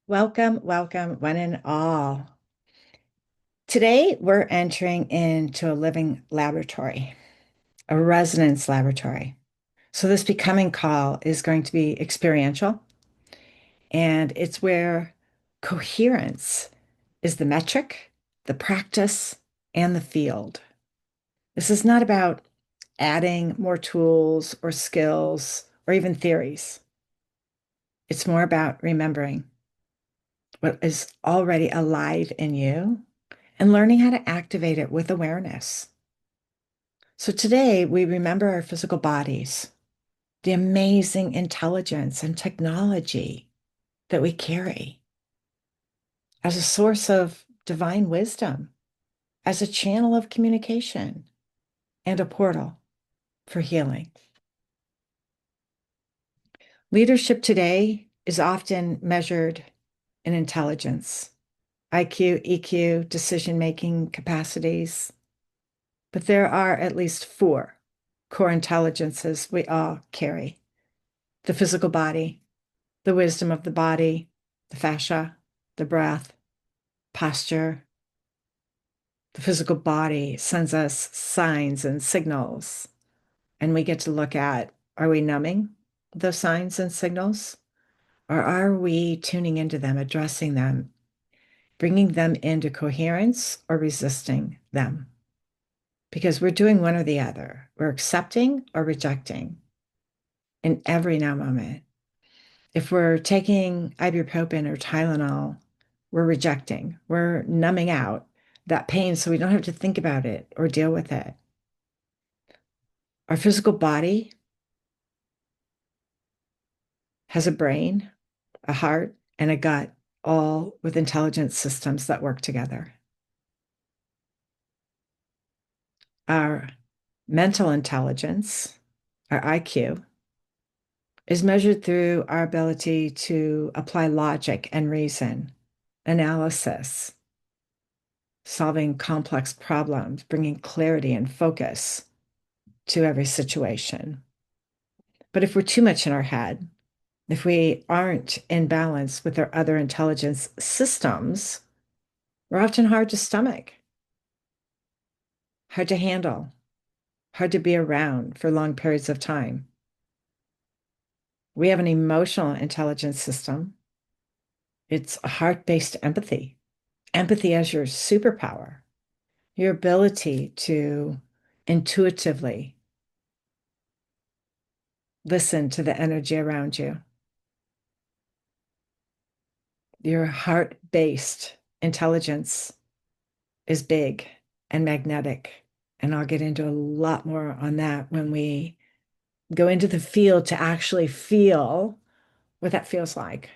Welcome, welcome, one and all. Today, we're entering into a living laboratory, a resonance laboratory. So, this becoming call is going to be experiential, and it's where coherence is the metric, the practice, and the field. This is not about adding more tools or skills or even theories. It's more about remembering what is already alive in you and learning how to activate it with awareness. So today we remember our physical bodies, the amazing intelligence and technology that we carry as a source of divine wisdom, as a channel of communication, and a portal for healing. Leadership today is often measured in intelligence, IQ, EQ, decision-making capacities. But there are at least four core intelligences we all carry: the physical body, the wisdom of the body, the fascia, the breath, posture. The physical body sends us signs and signals, and we get to look at, are we numbing those signs and signals? Or are we tuning into them, addressing them, bringing them into coherence, or resisting them? Because we're doing one or the other. We're accepting or rejecting in every now moment. If we're taking ibuprofen or Tylenol, we're rejecting, we're numbing out that pain so we don't have to think about it or deal with it. Our physical body has a brain, a heart, and a gut, all with intelligence systems that work together. Our mental intelligence, our IQ, is measured through our ability to apply logic and reason, analysis, solving complex problems, bringing clarity and focus to every situation. But if we're too much in our head, if we aren't in balance with our other intelligence systems, we're often hard to stomach, hard to handle, hard to be around for long periods of time. We have an emotional intelligence system. It's a heart-based empathy. Empathy as your superpower, your ability to intuitively listen to the energy around you. Your heart-based intelligence is big and magnetic. And I'll get into a lot more on that when we go into the field to actually feel what that feels like.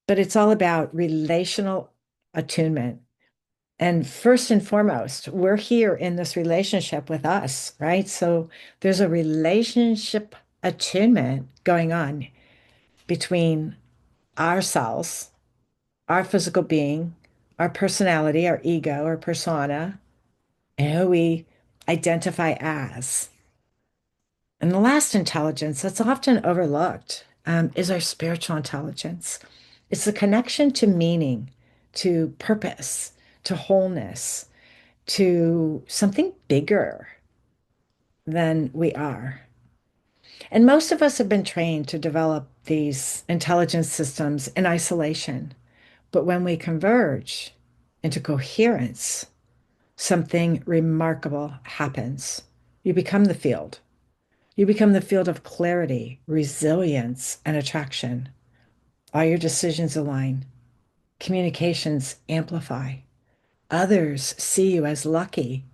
But it's all about relational attunement. And first and foremost, we're here in this relationship with us, right? So there's a relationship attunement going on between ourselves, our physical being, our personality, our ego, our persona, and who we identify as. And the last intelligence that's often overlooked is our spiritual intelligence. It's the connection to meaning, to purpose, to wholeness, to something bigger than we are. And most of us have been trained to develop these intelligence systems in isolation. But when we converge into coherence, something remarkable happens. You become the field. You become the field of clarity, resilience, and attraction. All your decisions align. Communications amplify. Others see you as lucky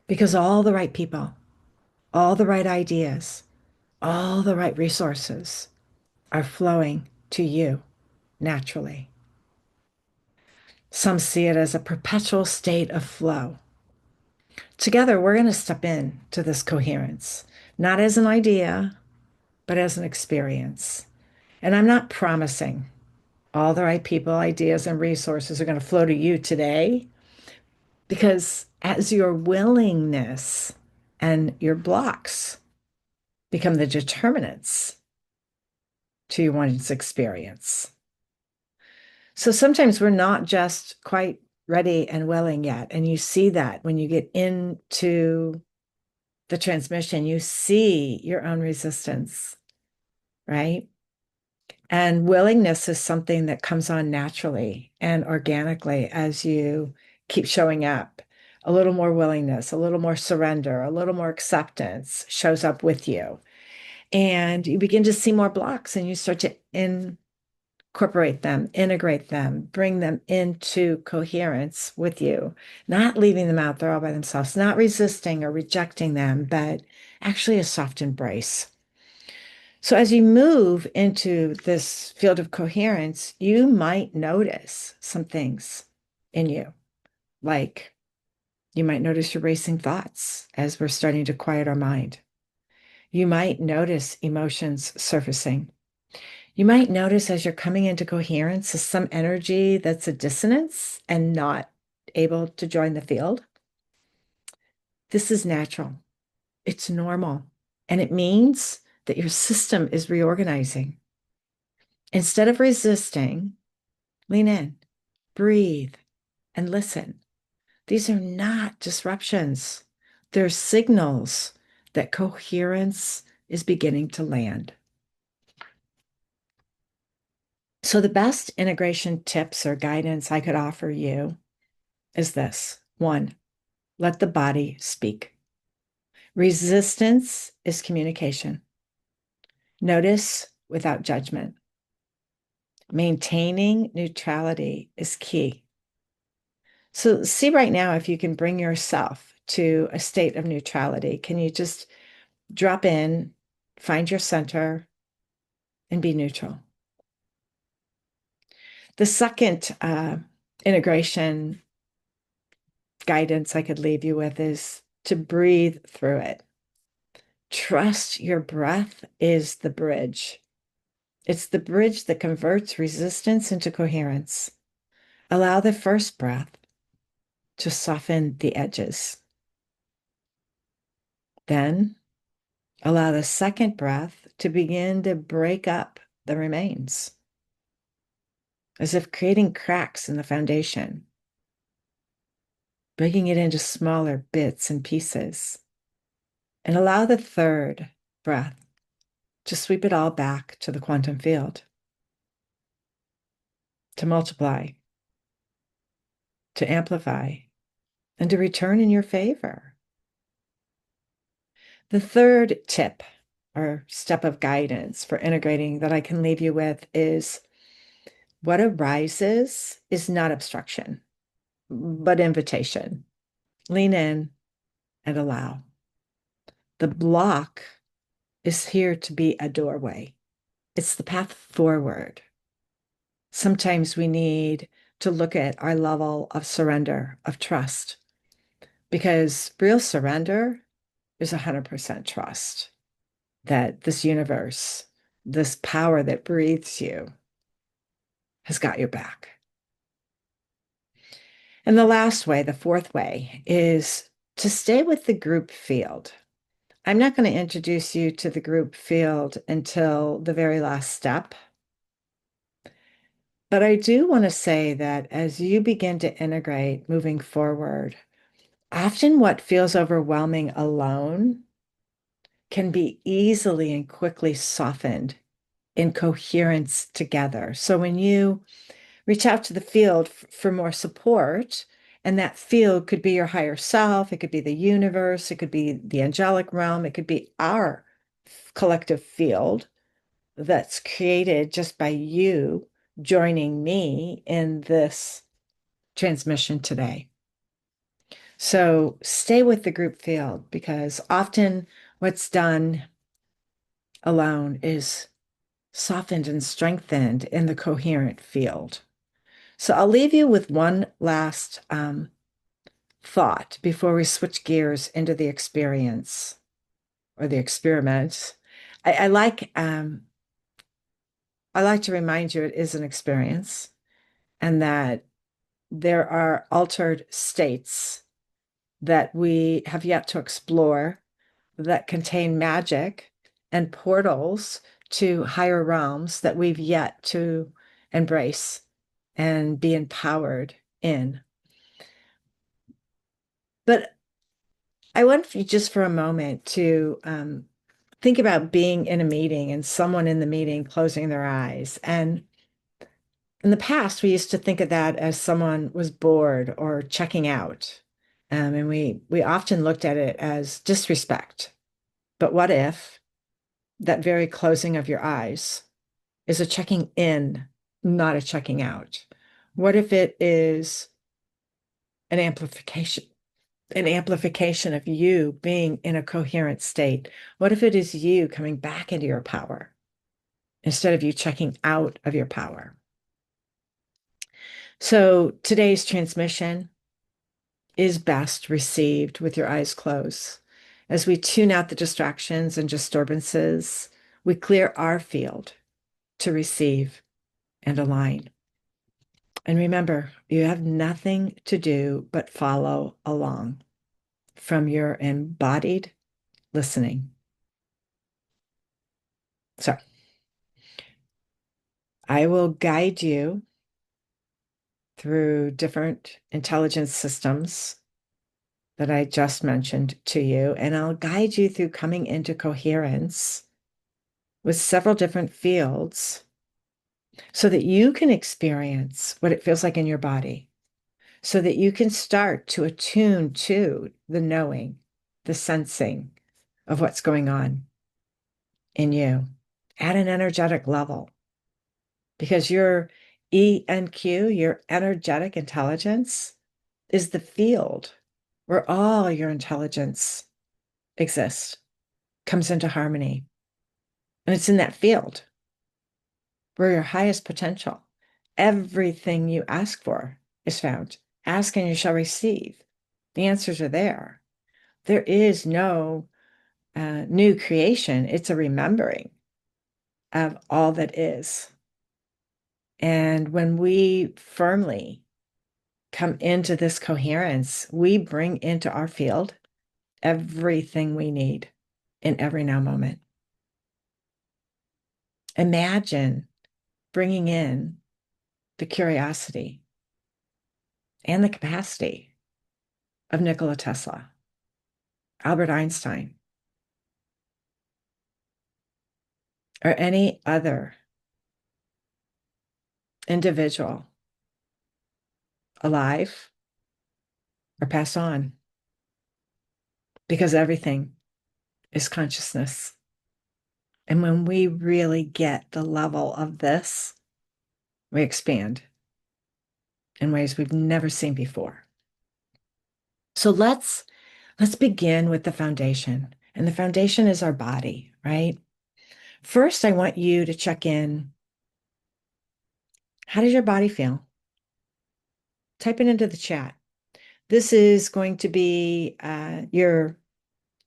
because all the right people, all the right ideas, all the right resources are flowing to you naturally. Some see it as a perpetual state of flow. Together, we're going to step in to this coherence, not as an idea, but as an experience. And I'm not promising all the right people, ideas, and resources are going to flow to you today, because as your willingness and your blocks become the determinants, to one's experience. So sometimes we're not just quite ready and willing yet. And you see that when you get into the transmission, you see your own resistance, right? And willingness is something that comes on naturally and organically as you keep showing up. A little more willingness, a little more surrender, a little more acceptance shows up with you. And you begin to see more blocks and you start to incorporate them, integrate them, bring them into coherence with you, not leaving them out there all by themselves, not resisting or rejecting them, but actually a soft embrace. So as you move into this field of coherence, you might notice some things in you, like you might notice your racing thoughts as we're starting to quiet our mind. You might notice emotions surfacing. You might notice as you're coming into coherence, some energy that's a dissonance and not able to join the field. This is natural. It's normal. And it means that your system is reorganizing. Instead of resisting, lean in, breathe, and listen. These are not disruptions. They're signals that coherence is beginning to land. So the best integration tips or guidance I could offer you is this. One, let the body speak. Resistance is communication. Notice without judgment. Maintaining neutrality is key. So see right now if you can bring yourself to a state of neutrality. Can you just drop in, find your center, and be neutral? The second integration guidance I could leave you with is to breathe through it. Trust your breath is the bridge. It's the bridge that converts resistance into coherence. Allow the first breath to soften the edges. Then allow the second breath to begin to break up the remains, as if creating cracks in the foundation, breaking it into smaller bits and pieces. And allow the third breath to sweep it all back to the quantum field, to multiply, to amplify, and to return in your favor. The third tip or step of guidance for integrating that I can leave you with is what arises is not obstruction, but invitation. Lean in and allow. The block is here to be a doorway. It's the path forward. Sometimes we need to look at our level of surrender, of trust, because real surrender is 100% trust that this universe, this power that breathes you, has got your back. And the last way, the fourth way, is to stay with the group field. I'm not going to introduce you to the group field until the very last step. But I do want to say that as you begin to integrate moving forward, often what feels overwhelming alone can be easily and quickly softened in coherence together. So when you reach out to the field for more support, and that field could be your higher self, it could be the universe, it could be the angelic realm, it could be our collective field that's created just by you joining me in this transmission today. So stay with the group field, because often what's done alone is softened and strengthened in the coherent field. So I'll leave you with one last thought before we switch gears into the experience or the experiment. I like to remind you it is an experience, and that there are altered states that we have yet to explore that contain magic and portals to higher realms that we've yet to embrace and be empowered in. But I want you just for a moment to think about being in a meeting and someone in the meeting closing their eyes. And in the past, we used to think of that as someone was bored or checking out. And we often looked at it as disrespect. But what if that very closing of your eyes is a checking in, not a checking out? What if it is an amplification, an amplification of you being in a coherent state? What if it is you coming back into your power instead of you checking out of your power? So today's transmission is best received with your eyes closed. As we tune out the distractions and disturbances, we clear our field to receive and align. And remember, you have nothing to do but follow along from your embodied listening. So I will guide you through different intelligence systems that I just mentioned to you, and I'll guide you through coming into coherence with several different fields so that you can experience what it feels like in your body, so that you can start to attune to the knowing, the sensing of what's going on in you at an energetic level. Because your ENQ, your energetic intelligence, is the field where all your intelligence exists, comes into harmony. And it's in that field where your highest potential, everything you ask for is found. Ask and you shall receive. The answers are there. There is no new creation. It's a remembering of all that is. And when we firmly come into this coherence, we bring into our field everything we need in every now moment. Imagine bringing in the curiosity and the capacity of Nikola Tesla, Albert Einstein, or any other individual alive or passed on, because everything is consciousness. And when we really get the level of this, we expand in ways we've never seen before. So let's begin with the foundation. And the foundation is our body, right? First, I want you to check in. How does your body feel? Type it into the chat. This is going to be your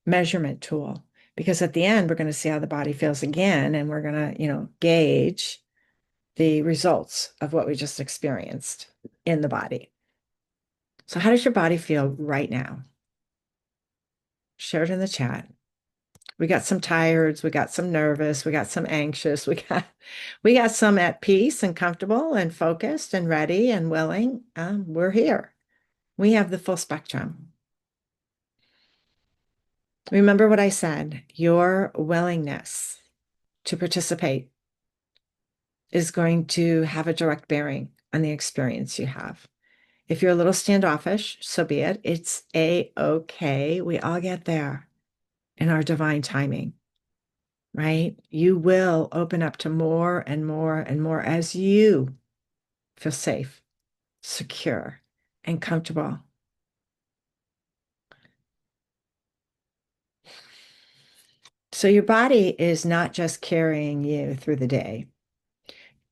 measurement tool, because at the end, we're going to see how the body feels again, and we're going to, gauge the results of what we just experienced in the body. So how does your body feel right now? Share it in the chat. We got some tireds, we got some nervous, we got some anxious, we got some at peace and comfortable and focused and ready and willing. We're here. We have the full spectrum. Remember what I said, your willingness to participate is going to have a direct bearing on the experience you have. If you're a little standoffish, so be it. It's a-okay. We all get there in our divine timing, right? You will open up to more and more and more as you feel safe, secure, and comfortable. So your body is not just carrying you through the day.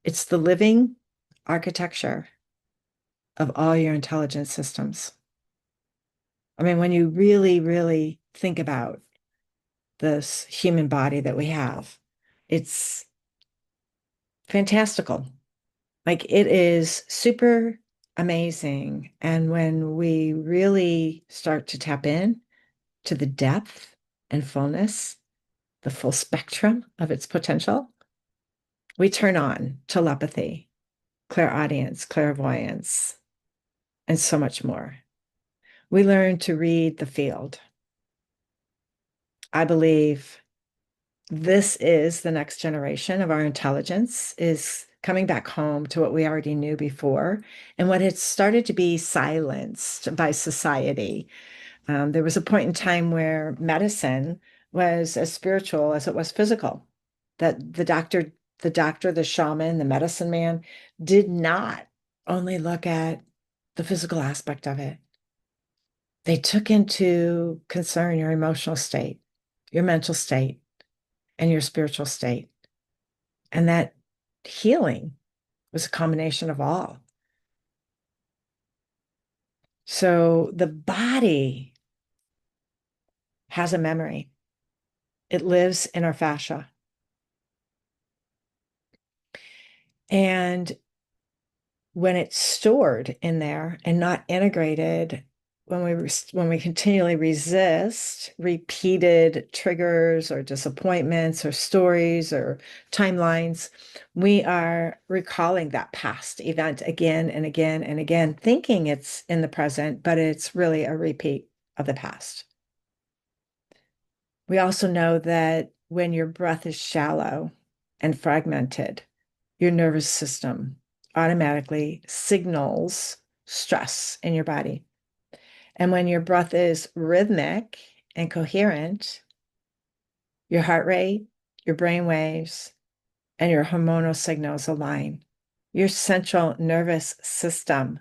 It's the living architecture of all your intelligence systems. I mean, when you really, really think about this human body that we have, it's fantastical. Like, it is super amazing. And when we really start to tap in to the depth and fullness, the full spectrum of its potential, We turn on telepathy, clairaudience, clairvoyance, and so much more. We learn to read the field. I believe this is the next generation of our intelligence is coming back home to what we already knew before and what had started to be silenced by society. There was a point in time where medicine was as spiritual as it was physical, that the shaman, the medicine man did not only look at the physical aspect of it. They took into concern your emotional state, your mental state, and your spiritual state. And that healing was a combination of all. So the body has a memory. It lives in our fascia. And when it's stored in there and not integrated, when we continually resist repeated triggers or disappointments or stories or timelines, we are recalling that past event again and again and again, thinking it's in the present, but it's really a repeat of the past. We also know that when your breath is shallow and fragmented, your nervous system automatically signals stress in your body. And when your breath is rhythmic and coherent, your heart rate, your brain waves, and your hormonal signals align. Your central nervous system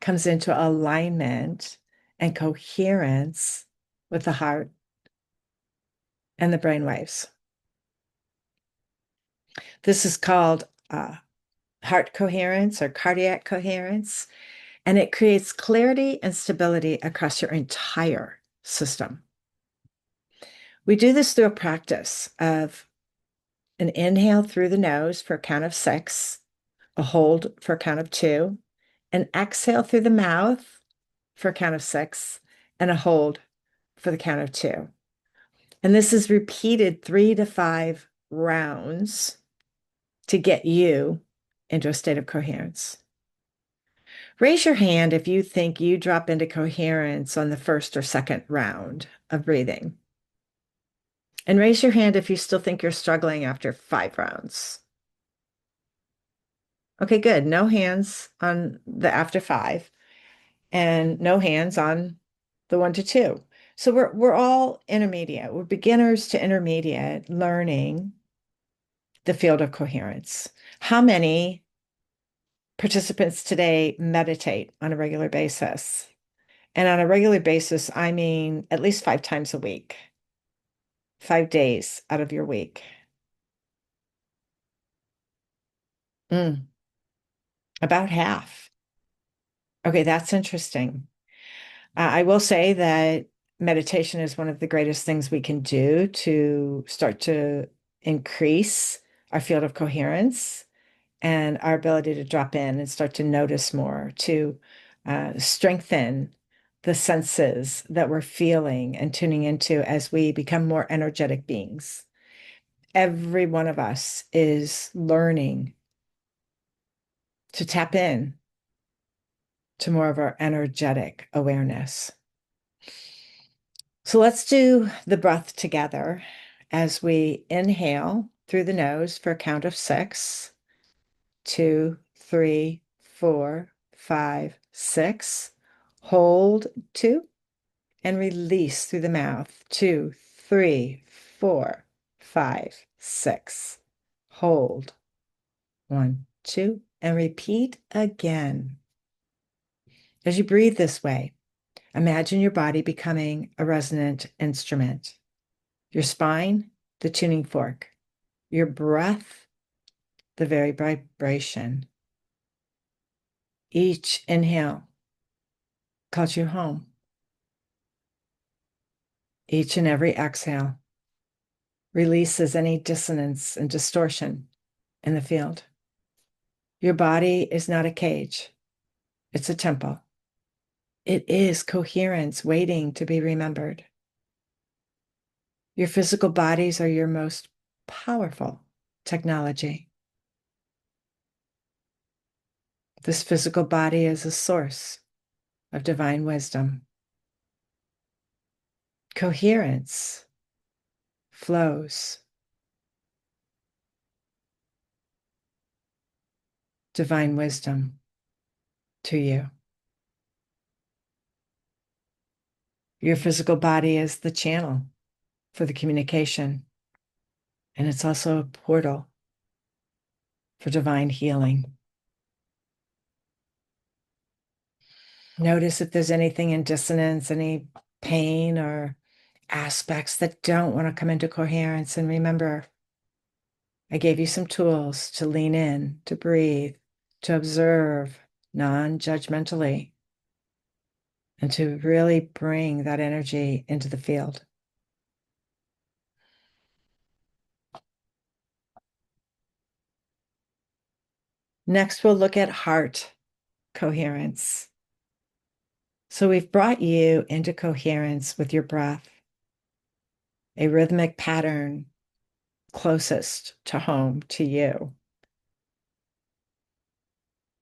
comes into alignment and coherence with the heart and the brain waves. This is called heart coherence or cardiac coherence, and it creates clarity and stability across your entire system. We do this through a practice of an inhale through the nose for a count of 6, a hold for a count of 2, an exhale through the mouth for a count of 6, and a hold for the count of 2. And this is repeated 3 to 5 rounds to get you into a state of coherence. Raise your hand if you think you drop into coherence on the first or second round of breathing. And raise your hand if you still think you're struggling after 5 rounds. Okay, good. No hands on the after 5 and no hands on the 1 to 2. So we're all intermediate. We're beginners to intermediate learning the field of coherence. How many participants today meditate on a regular basis? And on a regular basis, I mean at least 5 times a week, 5 days out of your week. About half. Okay, that's interesting. I will say that meditation is one of the greatest things we can do to start to increase our field of coherence and our ability to drop in and start to notice more, to strengthen the senses that we're feeling and tuning into as we become more energetic beings. Every one of us is learning to tap in to more of our energetic awareness. So let's do the breath together as we inhale through the nose for a count of 6, 2, 3, 4, 5, 6. Hold 2 and release through the mouth. 2, 3, 4, 5, 6. Hold 1, 2, and repeat again. As you breathe this way, imagine your body becoming a resonant instrument. Your spine, the tuning fork. Your breath, the very vibration. Each inhale calls you home. Each and every exhale releases any dissonance and distortion in the field. Your body is not a cage. It's a temple. It is coherence waiting to be remembered. Your physical bodies are your most powerful technology. This physical body is a source of divine wisdom. Coherence flows divine wisdom to you. Your physical body is the channel for the communication, and it's also a portal for divine healing. Notice if there's anything in dissonance, any pain or aspects that don't want to come into coherence. And remember, I gave you some tools to lean in, to breathe, to observe non-judgmentally, and to really bring that energy into the field. Next, we'll look at heart coherence. So we've brought you into coherence with your breath, a rhythmic pattern closest to home to you.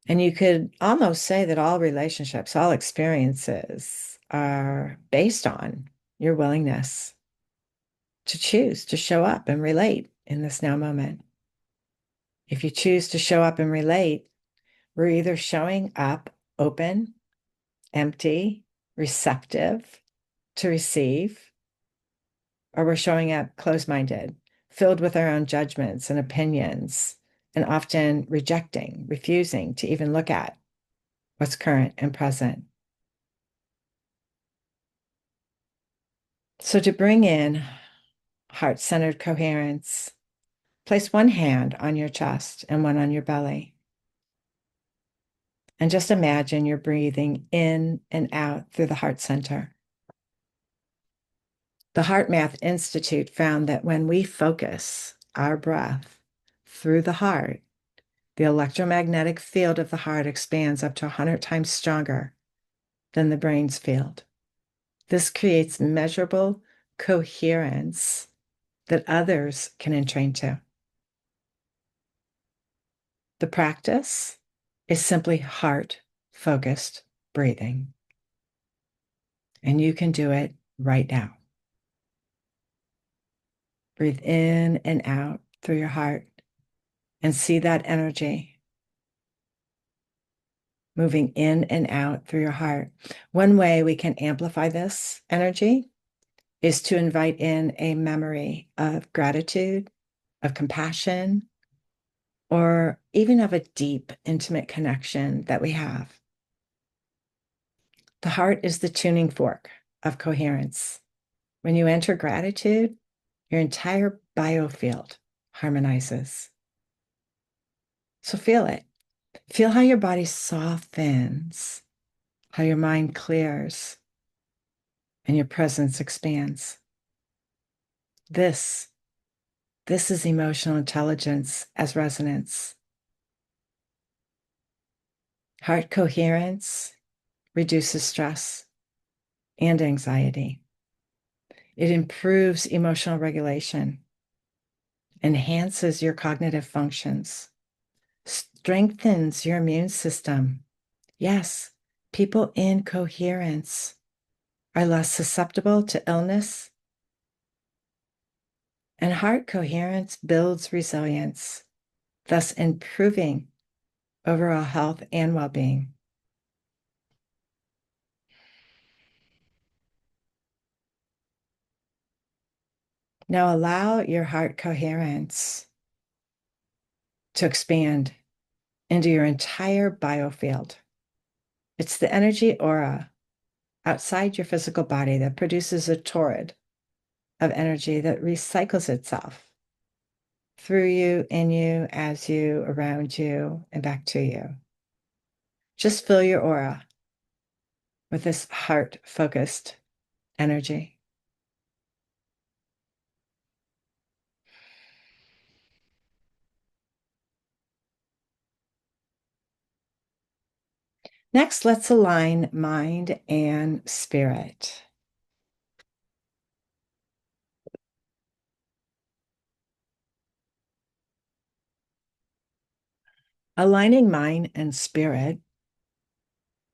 And you could almost say that all relationships, all experiences are based on your willingness to choose to show up and relate in this now moment. If you choose to show up and relate, we're either showing up open, empty, receptive to receive, or we're showing up closed-minded, filled with our own judgments and opinions, and often rejecting, refusing to even look at what's current and present. So to bring in heart-centered coherence, place one hand on your chest and one on your belly. And just imagine you're breathing in and out through the heart center. The Heart Math Institute found that when we focus our breath through the heart, the electromagnetic field of the heart expands up to 100 times stronger than the brain's field. This creates measurable coherence that others can entrain to. The practice is simply heart-focused breathing. And you can do it right now. Breathe in and out through your heart and see that energy moving in and out through your heart. One way we can amplify this energy is to invite in a memory of gratitude, of compassion, or even of a deep, intimate connection that we have. The heart is the tuning fork of coherence. When you enter gratitude, your entire biofield harmonizes. So feel it. Feel how your body softens, how your mind clears, and your presence expands. This is emotional intelligence as resonance. Heart coherence reduces stress and anxiety. It improves emotional regulation, enhances your cognitive functions, strengthens your immune system. Yes, people in coherence are less susceptible to illness, and heart coherence builds resilience, thus improving overall health and well-being. Now allow your heart coherence to expand into your entire biofield. It's the energy aura outside your physical body that produces a torrent of energy that recycles itself through you, in you, as you, around you, and back to you. Just fill your aura with this heart-focused energy. Next, let's align mind and spirit. Aligning mind and spirit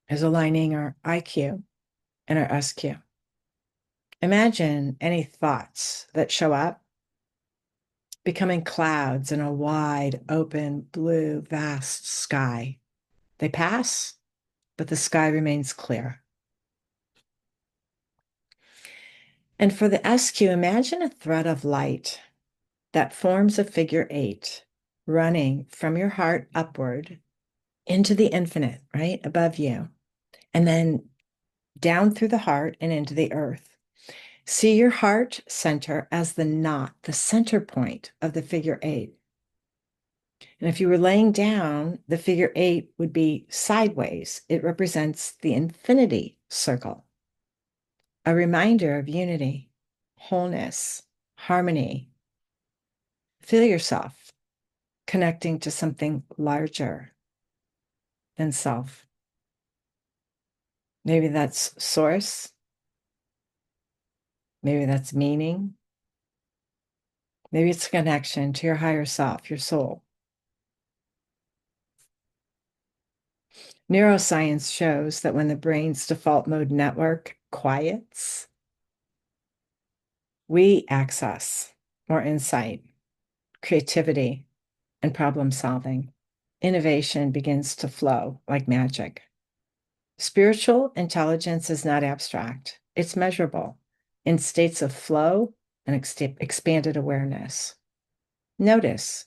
is aligning our IQ and our SQ. Imagine any thoughts that show up becoming clouds in a wide, open, blue, vast sky. They pass, but the sky remains clear. And for the SQ, imagine a thread of light that forms a figure 8 running from your heart upward into the infinite, right above you, and then down through the heart and into the earth. See your heart center as the knot, the center point of the figure 8. And if you were laying down, the figure 8 would be sideways. It represents the infinity circle, a reminder of unity, wholeness, harmony. Feel yourself connecting to something larger than self. Maybe that's source. Maybe that's meaning. Maybe it's a connection to your higher self, your soul. Neuroscience shows that when the brain's default mode network quiets, we access more insight, creativity, and problem solving. Innovation begins to flow like magic. Spiritual intelligence is not abstract, it's measurable in states of flow and expanded awareness. Notice,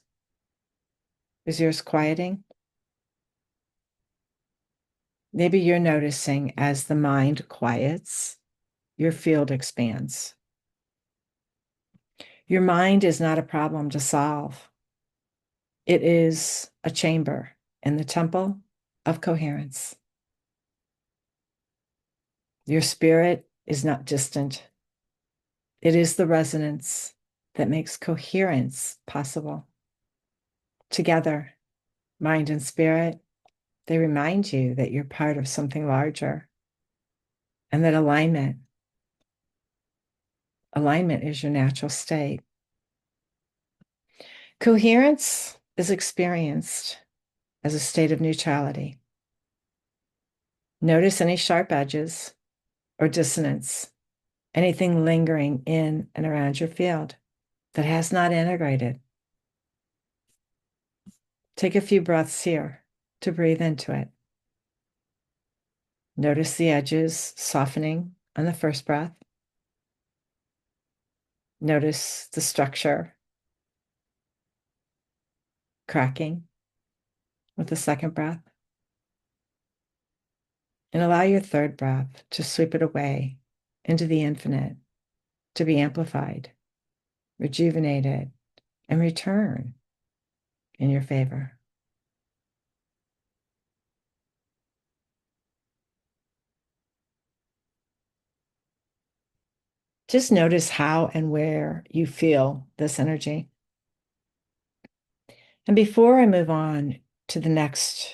is yours quieting? Maybe you're noticing as the mind quiets, your field expands. Your mind is not a problem to solve. It is a chamber in the temple of coherence. Your spirit is not distant. It is the resonance that makes coherence possible. Together, mind and spirit, they remind you that you're part of something larger and that alignment is your natural state. Coherence is experienced as a state of neutrality. Notice any sharp edges or dissonance, anything lingering in and around your field that has not integrated. Take a few breaths here to breathe into it. Notice the edges softening on the first breath. Notice the structure cracking with the second breath. And allow your third breath to sweep it away into the infinite, to be amplified, rejuvenated, and return in your favor. Just notice how and where you feel this energy. And before I move on to the next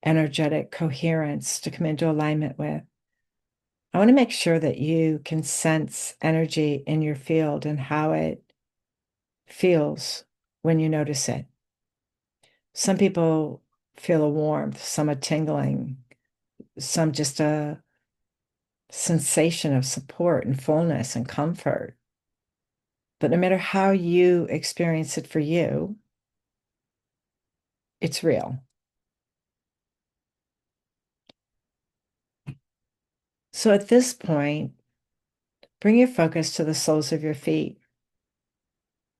energetic coherence to come into alignment with, I want to make sure that you can sense energy in your field and how it feels when you notice it. Some people feel a warmth, some a tingling, some just a sensation of support and fullness and comfort. But no matter how you experience it for you, it's real. So at this point, bring your focus to the soles of your feet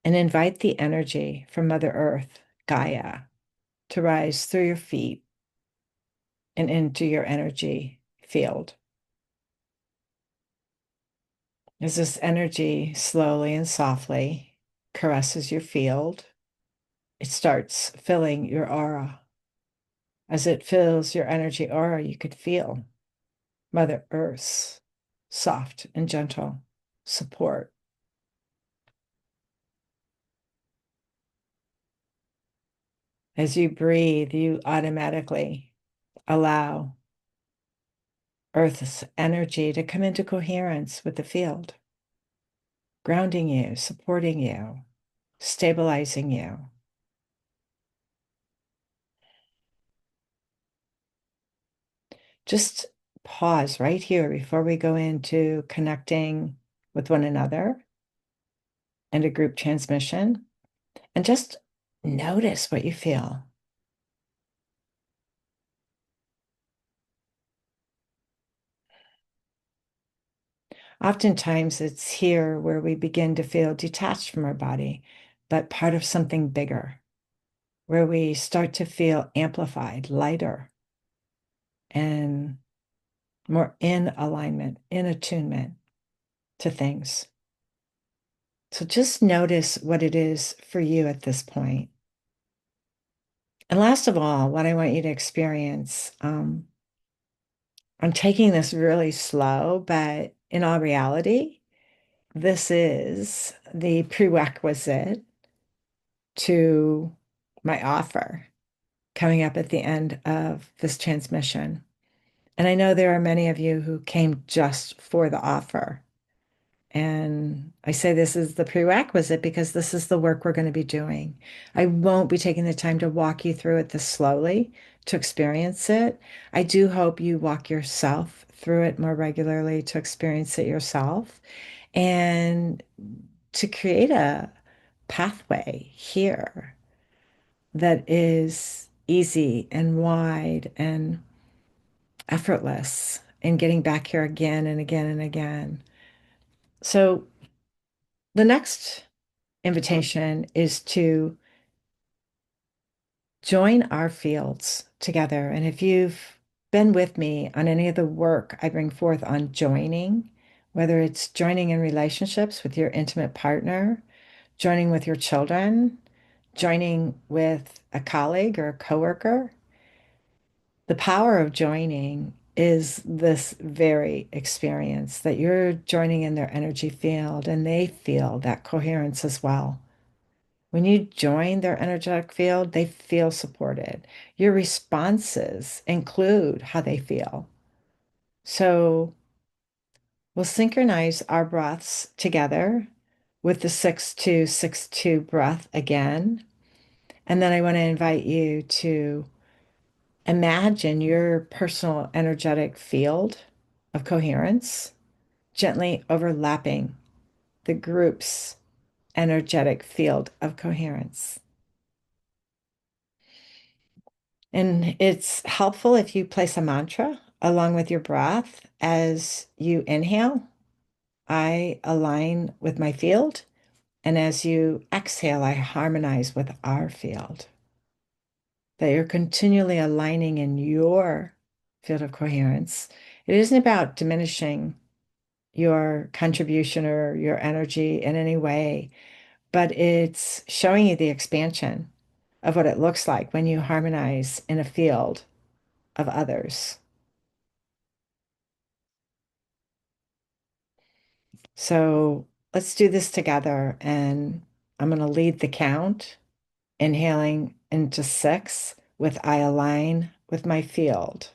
and invite the energy from Mother Earth, Gaia, to rise through your feet and into your energy field. As this energy slowly and softly caresses your field, it starts filling your aura. As it fills your energy aura, you could feel Mother Earth's soft and gentle support. As you breathe, you automatically allow Earth's energy to come into coherence with the field, grounding you, supporting you, stabilizing you. Just pause right here before we go into connecting with one another and a group transmission, and just notice what you feel. Oftentimes, it's here where we begin to feel detached from our body, but part of something bigger, where we start to feel amplified, lighter, and more in alignment, in attunement to things. So just notice what it is for you at this point. And last of all, what I want you to experience, I'm taking this really slow, but in all reality, this is the prerequisite to my offer coming up at the end of this transmission. And I know there are many of you who came just for the offer. And I say this is the prerequisite because this is the work we're going to be doing. I won't be taking the time to walk you through it this slowly to experience it. I do hope you walk yourself through it more regularly to experience it yourself and to create a pathway here that is easy and wide and effortless in getting back here again and again and again. So the next invitation is to join our fields together. And if you've been with me on any of the work I bring forth on joining, whether it's joining in relationships with your intimate partner, joining with your children, joining with a colleague or a coworker, the power of joining is this very experience that you're joining in their energy field and they feel that coherence as well. When you join their energetic field, they feel supported. Your responses include how they feel. So we'll synchronize our breaths together with the 6-2-6-2 breath again. And then I want to invite you to imagine your personal energetic field of coherence gently overlapping the group's energetic field of coherence. And it's helpful if you place a mantra along with your breath as you inhale. I align with my field. And as you exhale, I harmonize with our field. That you're continually aligning in your field of coherence. It isn't about diminishing your contribution or your energy in any way, but it's showing you the expansion of what it looks like when you harmonize in a field of others. So let's do this together. And I'm going to lead the count, inhaling into 6 with I align with my field.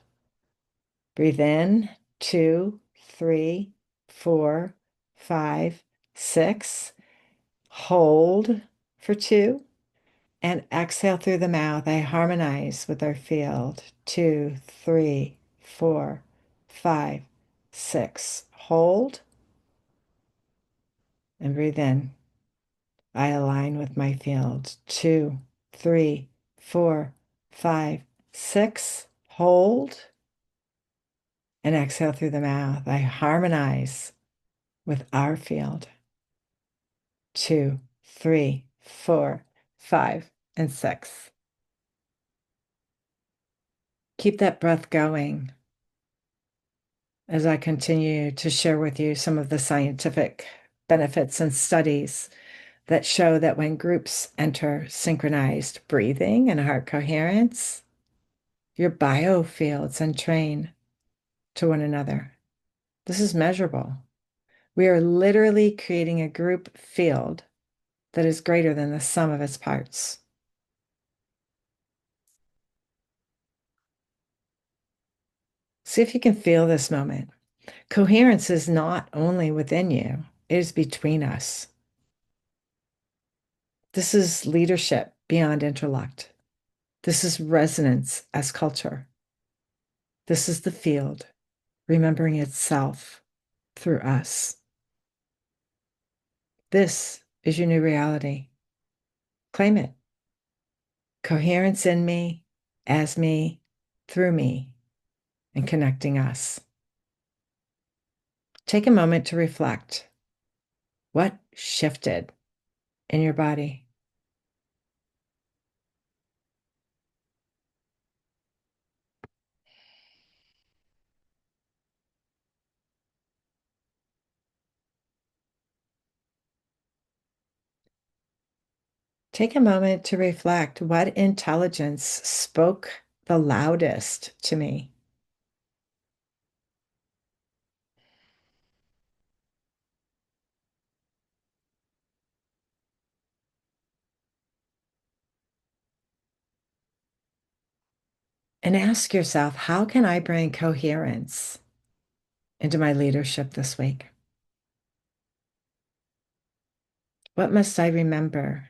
Breathe in, 2, 3, 4, 5, 6. Hold for 2. And exhale through the mouth. I harmonize with our field. 2, 3, 4, 5, 6. Hold and breathe in. I align with my field. 2, 3, 4, 5, 6. Hold and exhale through the mouth. I harmonize with our field. 2, 3, 4, 5, and 6. Keep that breath going as I continue to share with you some of the scientific benefits and studies that show that when groups enter synchronized breathing and heart coherence, your biofields entrain to one another. This is measurable. We are literally creating a group field that is greater than the sum of its parts. See if you can feel this moment. Coherence is not only within you, it is between us. This is leadership beyond intellect. This is resonance as culture. This is the field, remembering itself through us. This is your new reality. Claim it. Coherence in me, as me, through me, and connecting us. Take a moment to reflect. What shifted in your body? Take a moment to reflect. What intelligence spoke the loudest to me? And ask yourself, how can I bring coherence into my leadership this week? What must I remember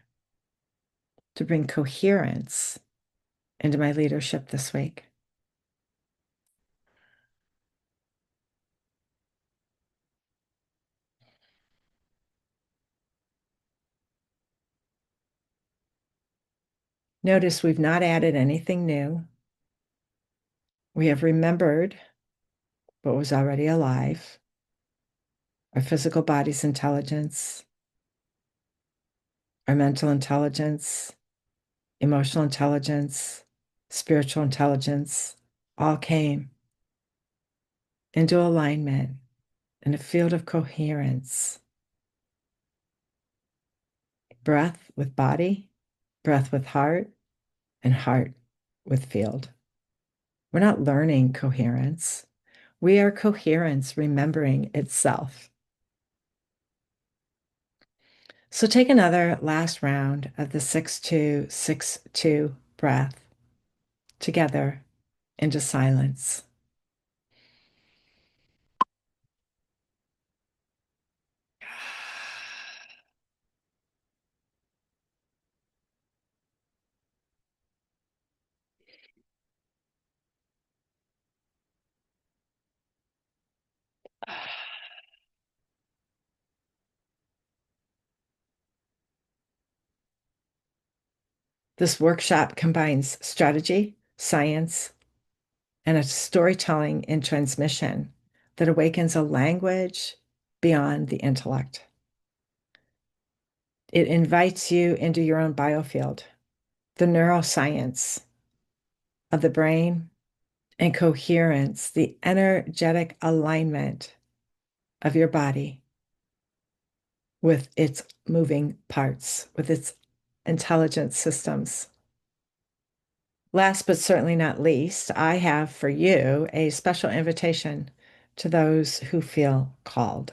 to bring coherence into my leadership this week? Notice we've not added anything new. We have remembered what was already alive, our physical body's intelligence, our mental intelligence, emotional intelligence, spiritual intelligence, all came into alignment in a field of coherence. Breath with body, breath with heart, and heart with field. We're not learning coherence. We are coherence remembering itself. So take another last round of the 6-2-6-2 breath together into silence. This workshop combines strategy, science, and a storytelling and transmission that awakens a language beyond the intellect. It invites you into your own biofield, the neuroscience of the brain and coherence, the energetic alignment of your body with its moving parts, with its intelligent systems. Last but certainly not least, I have for you a special invitation to those who feel called.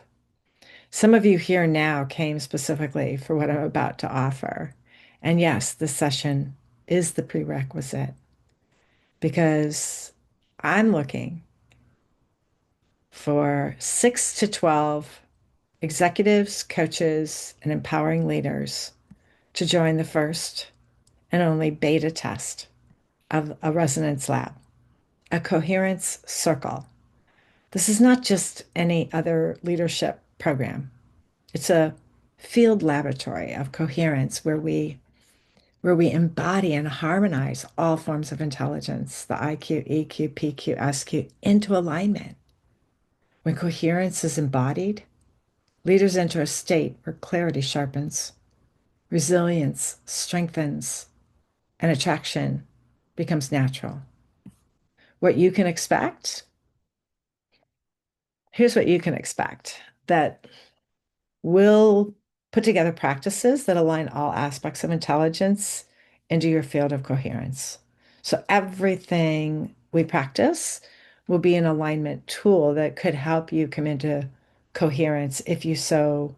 Some of you here now came specifically for what I'm about to offer. And yes, this session is the prerequisite because I'm looking for 6 to 12 executives, coaches, and empowering leaders to join the first and only beta test of a resonance lab, a coherence circle. This is not just any other leadership program. It's a field laboratory of coherence where we embody and harmonize all forms of intelligence, the IQ, EQ, PQ, SQ, into alignment. When coherence is embodied, leaders enter a state where clarity sharpens, resilience strengthens, and attraction becomes natural. What you can expect? Here's what you can expect that we'll put together practices that align all aspects of intelligence into your field of coherence. So everything we practice will be an alignment tool that could help you come into coherence if you so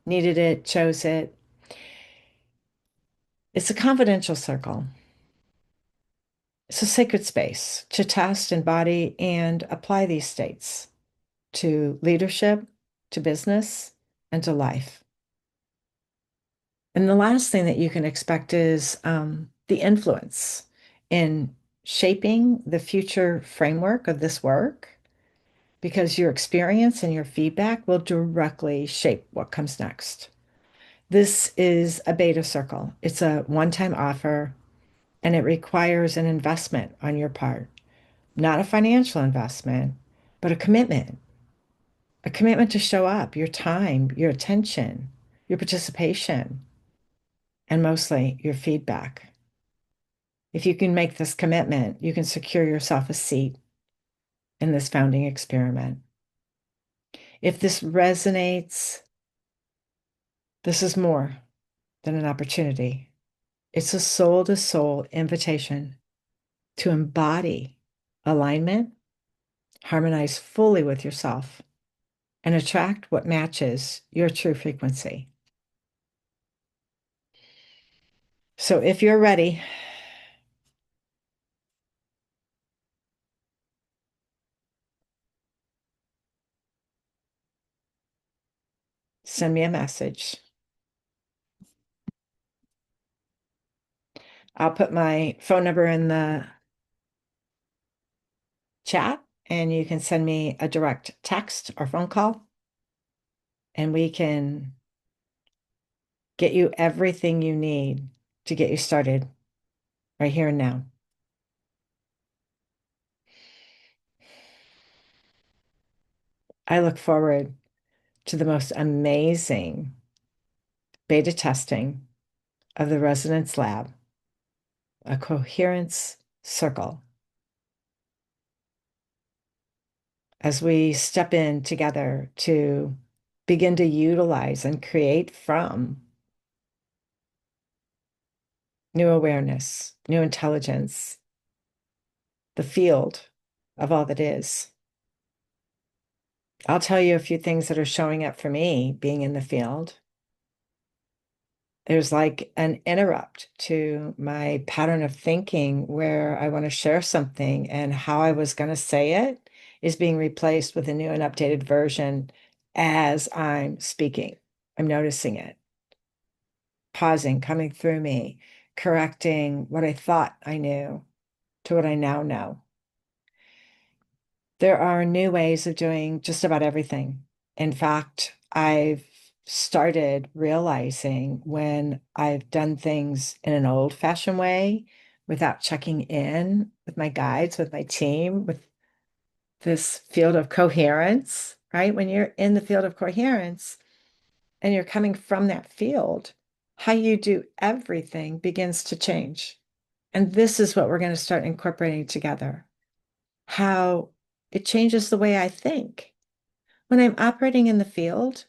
needed it, chose it. It's a confidential circle. It's a sacred space to test, embody, and apply these states to leadership, to business, and to life. And the last thing that you can expect is the influence in shaping the future framework of this work because your experience and your feedback will directly shape what comes next. This is a beta circle. It's a one-time offer and it requires an investment on your part, not a financial investment, but a commitment to show up, your time, your attention, your participation, and mostly your feedback. If you can make this commitment, you can secure yourself a seat in this founding experiment. If this resonates, this is more than an opportunity. It's a soul to soul invitation to embody alignment, harmonize fully with yourself, and attract what matches your true frequency. So if you're ready, send me a message. I'll put my phone number in the chat and you can send me a direct text or phone call and we can get you everything you need to get you started right here and now. I look forward to the most amazing beta testing of the Resonance Lab, a coherence circle, as we step in together to begin to utilize and create from new awareness, new intelligence, the field of all that is. I'll tell you a few things that are showing up for me being in the field. There's like an interrupt to my pattern of thinking where I want to share something and how I was going to say it is being replaced with a new and updated version as I'm speaking. I'm noticing it, pausing, coming through me, correcting what I thought I knew to what I now know. There are new ways of doing just about everything. In fact, I've started realizing when I've done things in an old-fashioned way without checking in with my guides, with my team, with this field of coherence, right? When you're in the field of coherence and you're coming from that field, how you do everything begins to change. And this is what we're going to start incorporating together. How it changes the way I think. When I'm operating in the field,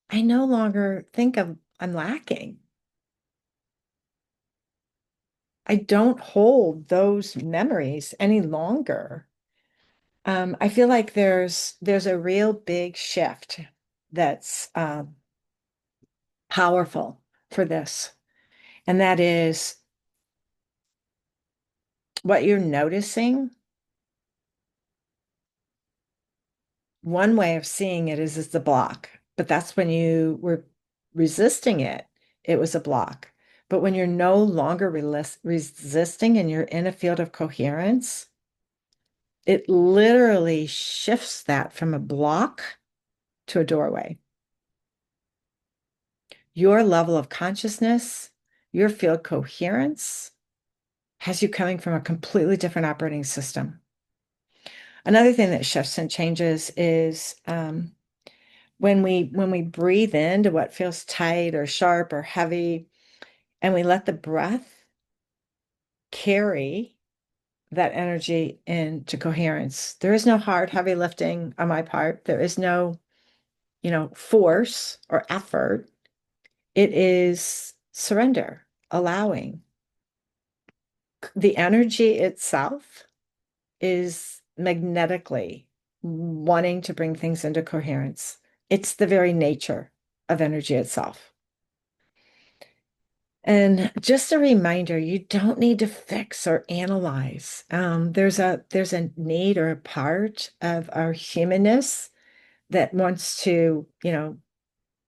I no longer think of I'm lacking. I don't hold those memories any longer. I feel like there's a real big shift that's powerful for this, and that is what you're noticing. One way of seeing it is the block, but that's when you were resisting it, it was a block. But when you're no longer resisting and you're in a field of coherence, it literally shifts that from a block to a doorway. Your level of consciousness, your field coherence has you coming from a completely different operating system. Another thing that shifts and changes is when we breathe into what feels tight or sharp or heavy, and we let the breath carry that energy into coherence. There is no hard, heavy lifting on my part. There is no, force or effort. It is surrender, allowing. The energy itself is magnetically wanting to bring things into coherence. It's the very nature of energy itself. And just a reminder, you don't need to fix or analyze. There's a need or a part of our humanness that wants to,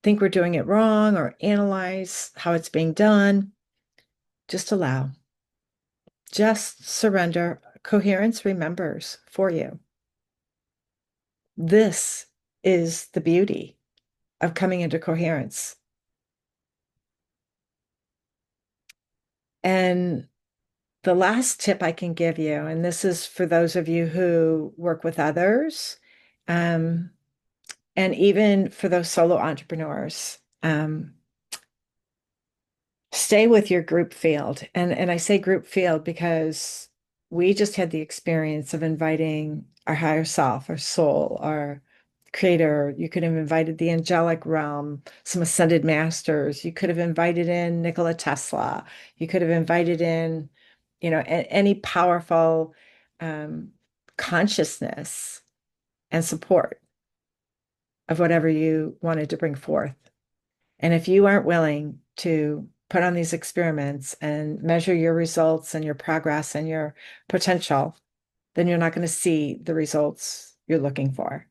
think we're doing it wrong or analyze how it's being done. Just allow. Just surrender. Coherence remembers for you. This is the beauty of coming into coherence. And the last tip I can give you, and this is for those of you who work with others, um, and even for those solo entrepreneurs, stay with your group field. And I say group field because we just had the experience of inviting our higher self, our soul, our creator. You could have invited the angelic realm, some ascended masters. You could have invited in Nikola Tesla. You could have invited in, any powerful um, consciousness and support of whatever you wanted to bring forth. And if you aren't willing to put on these experiments and measure your results and your progress and your potential, then you're not going to see the results you're looking for.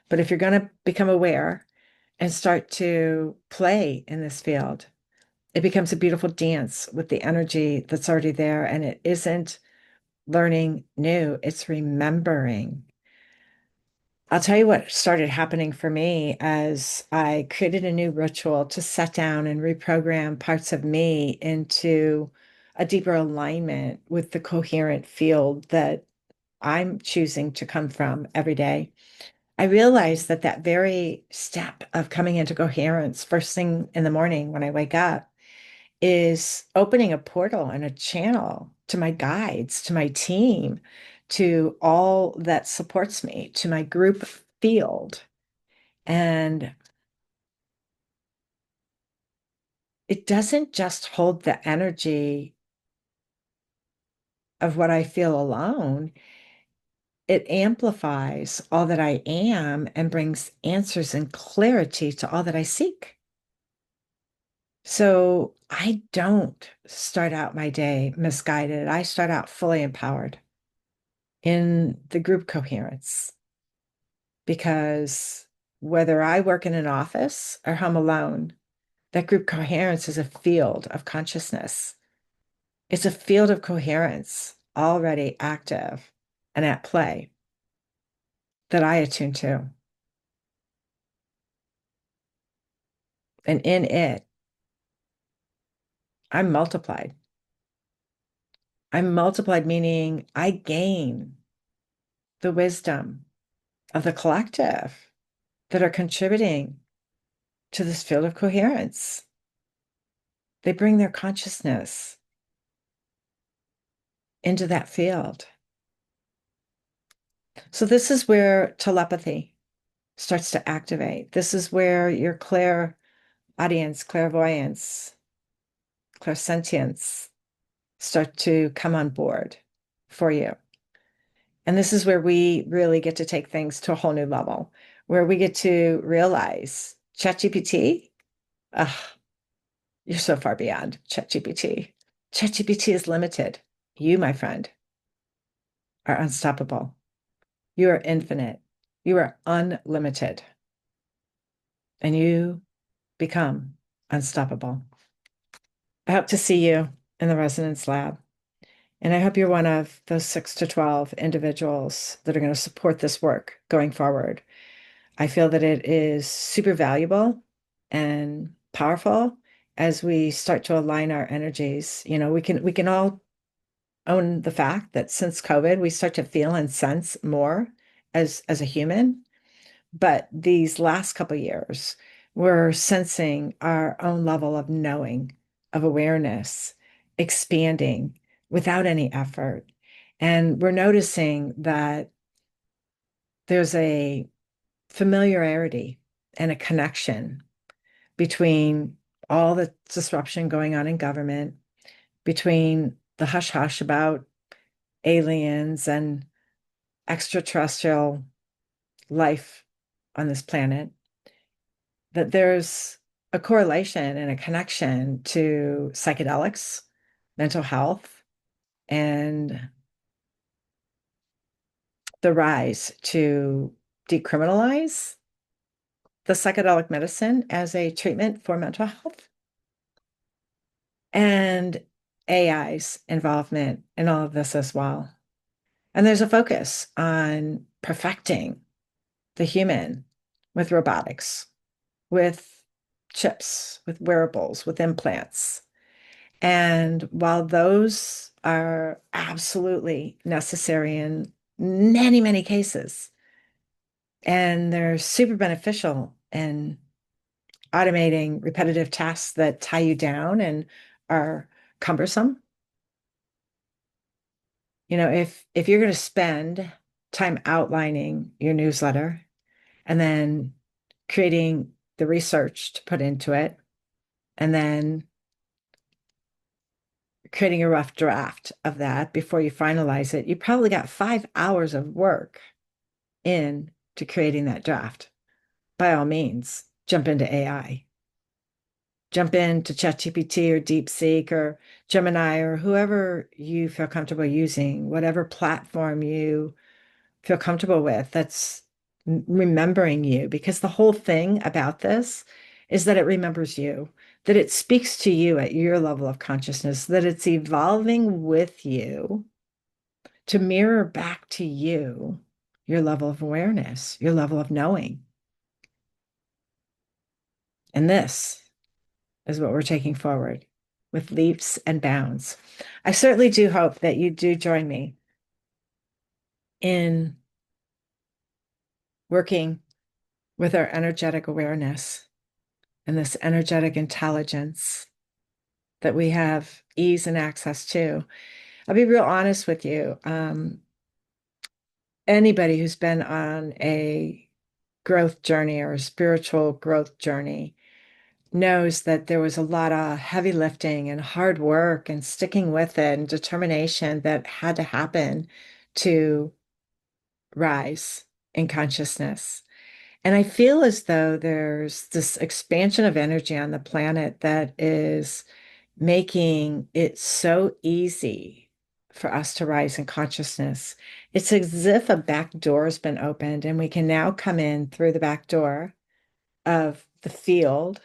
But if you're going to become aware and start to play in this field, it becomes a beautiful dance with the energy that's already there. And it isn't learning new, it's remembering. I'll tell you what started happening for me as I created a new ritual to set down and reprogram parts of me into a deeper alignment with the coherent field that I'm choosing to come from every day. I realized that that very step of coming into coherence first thing in the morning when I wake up is opening a portal and a channel to my guides, to my team, to all that supports me, to my group field. And it doesn't just hold the energy of what I feel alone, it amplifies all that I am and brings answers and clarity to all that I seek. So I don't start out my day misguided. I start out fully empowered in the group coherence because whether I work in an office or I'm alone, that group coherence is a field of consciousness. It's a field of coherence already active and at play that I attune to. And in it, I'm multiplied. I'm multiplied, meaning I gain the wisdom of the collective that are contributing to this field of coherence. They bring their consciousness into that field. So, this is where telepathy starts to activate. This is where your clairaudience, clairvoyance, clairsentience start to come on board for you. And this is where we really get to take things to a whole new level, where we get to realize ChatGPT, you're so far beyond ChatGPT. ChatGPT is limited. You, my friend, are unstoppable. You are infinite. You are unlimited. And you become unstoppable. I hope to see you in the Resonance Lab. And I hope you're one of those 6 to 12 individuals that are going to support this work going forward. I feel that it is super valuable and powerful as we start to align our energies. We can all own the fact that since COVID, we start to feel and sense more as a human. But these last couple of years, we're sensing our own level of knowing, of awareness, expanding without any effort. And we're noticing that there's a familiarity and a connection between all the disruption going on in government, between the hush hush about aliens and extraterrestrial life on this planet, that there's a correlation and a connection to psychedelics, mental health, and the rise to decriminalize the psychedelic medicine as a treatment for mental health. And AI's involvement in all of this as well. And there's a focus on perfecting the human with robotics, with chips, with wearables, with implants. And while those are absolutely necessary in many, many cases, and they're super beneficial in automating repetitive tasks that tie you down and are cumbersome, if you're going to spend time outlining your newsletter and then creating the research to put into it, and then creating a rough draft of that before you finalize it, you probably got 5 hours of work in to creating that draft. By all means, jump into AI. Jump into ChatGPT or DeepSeek or Gemini or whoever you feel comfortable using, whatever platform you feel comfortable with that's remembering you. Because the whole thing about this is that it remembers you, that it speaks to you at your level of consciousness, that it's evolving with you to mirror back to you your level of awareness, your level of knowing. And this is what we're taking forward with leaps and bounds. I certainly do hope that you do join me in working with our energetic awareness and this energetic intelligence that we have ease and access to. I'll be real honest with you. Anybody who's been on a growth journey or a spiritual growth journey knows that there was a lot of heavy lifting and hard work and sticking with it and determination that had to happen to rise in consciousness. And I feel as though there's this expansion of energy on the planet that is making it so easy for us to rise in consciousness. It's as if a back door has been opened and we can now come in through the back door of the field,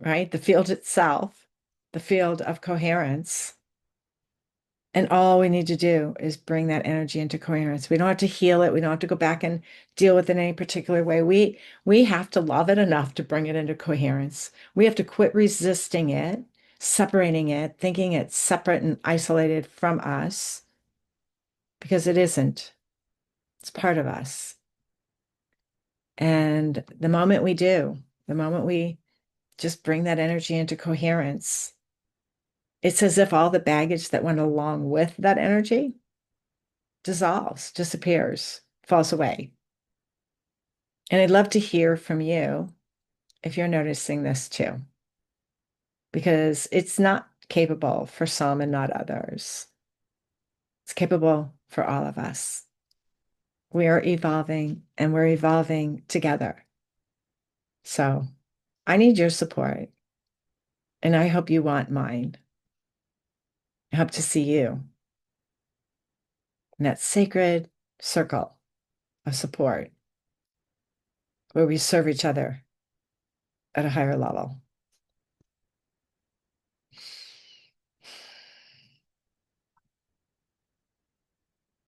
right? The field itself, the field of coherence. And all we need to do is bring that energy into coherence. We don't have to heal it. We don't have to go back and deal with it in any particular way. We have to love it enough to bring it into coherence. We have to quit resisting it, separating it, thinking it's separate and isolated from us, because it isn't. It's part of us. And the moment we do, the moment we just bring that energy into coherence, it's as if all the baggage that went along with that energy dissolves, disappears, falls away. And I'd love to hear from you if you're noticing this too, because it's not capable for some and not others. It's capable for all of us. We are evolving and we're evolving together. So I need your support, and I hope you want mine. I hope to see you in that sacred circle of support where we serve each other at a higher level.